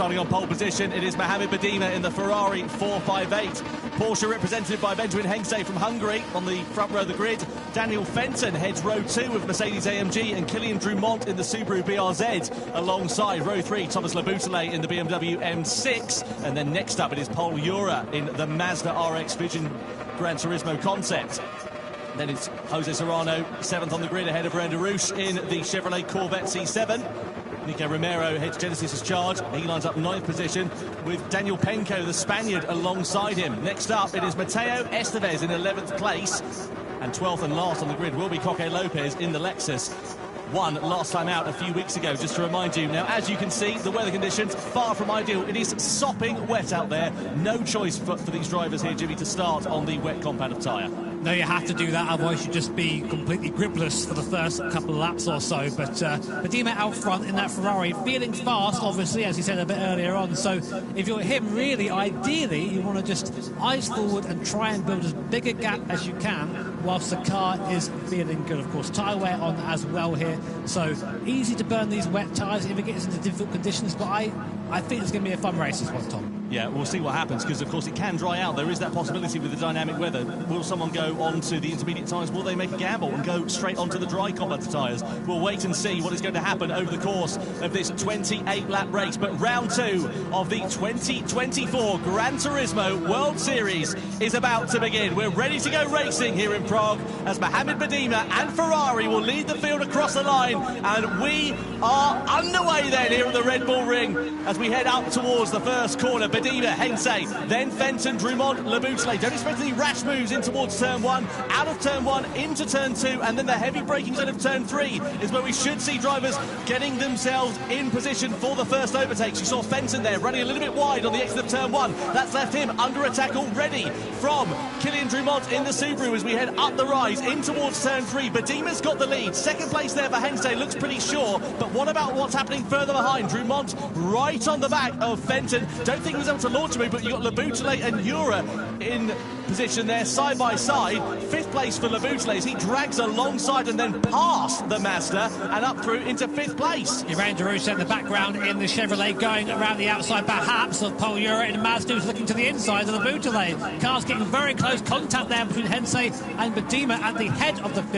starting on pole position. It is Mohamed Badima in the Ferrari 458. Porsche represented by Benjamin Hengste from Hungary on the front row of the grid. Daniel Fenton heads row 2 with Mercedes-AMG, and Kilian Drumont in the Subaru BRZ alongside row 3, Thomas Laboutelle in the BMW M6. And then next up it is Paul Ura in the Mazda RX Vision Gran Turismo concept. Then it's Jose Serrano, 7th on the grid ahead of Ren Rouge in the Chevrolet Corvette C7. Nico Romero heads Genesis' charge. He lines up 9th position with Daniel Penco, the Spaniard, alongside him. Next up, it is Mateo Estevez in 11th place. And 12th and last on the grid will be Coque Lopez in the Lexus. Won last time out a few weeks ago, just to remind you. Now, as you can see, the weather conditions far from ideal. It is sopping wet out there. No choice for these drivers here, Jimmy, to start on the wet compound of tyre. No, you have to do that, otherwise you'd just be completely gripless for the first couple of laps or so. But Badima out front in that Ferrari, feeling fast, obviously, as he said a bit earlier on. So if you're him, really, ideally, you want to just eyes forward and try and build as big a gap as you can whilst the car is feeling good. Of course, tyre wear on as well here. So easy to burn these wet tyres if it gets into difficult conditions. But I think it's going to be a fun race this one, Tom. Yeah, we'll see what happens, because of course it can dry out. There is that possibility with the dynamic weather. Will someone go on to the intermediate tyres? Will they make a gamble and go straight onto the dry compound tyres? We'll wait and see what is going to happen over the course of this 28-lap race. But round 2 of the 2024 Gran Turismo World Series is about to begin. We're ready to go racing here in Prague as Mohamed Badima and Ferrari will lead the field across the line, and we are underway then here at the Red Bull Ring as we head up towards the first corner. Badima, Hengste, then Fenton, Drumont, Laboutelle. Don't expect any rash moves in towards turn 1, out of turn 1 into turn 2, and then the heavy braking zone of turn 3 is where we should see drivers getting themselves in position for the first overtakes. You saw Fenton there running a little bit wide on the exit of turn 1. That's left him under attack already from Kilian Drumont in the Subaru as we head up the rise in towards turn 3. Badima's got the lead. Second place there for Hengste, looks pretty sure, but what about what's happening further behind? Drumont right on the back of Fenton. Don't think he was able to launch a move, but you've got Laboutelle and Ura in position there side by side. 5th place for Laboutelle as he drags alongside and then past the Mazda and up through into 5th place. Ren Rouge in the background in the Chevrolet, going around the outside perhaps of Paul Ura in Mazda, who's looking to the inside of Laboutelle. Cars getting very close contact there between Hengste and Badima at the head of the field.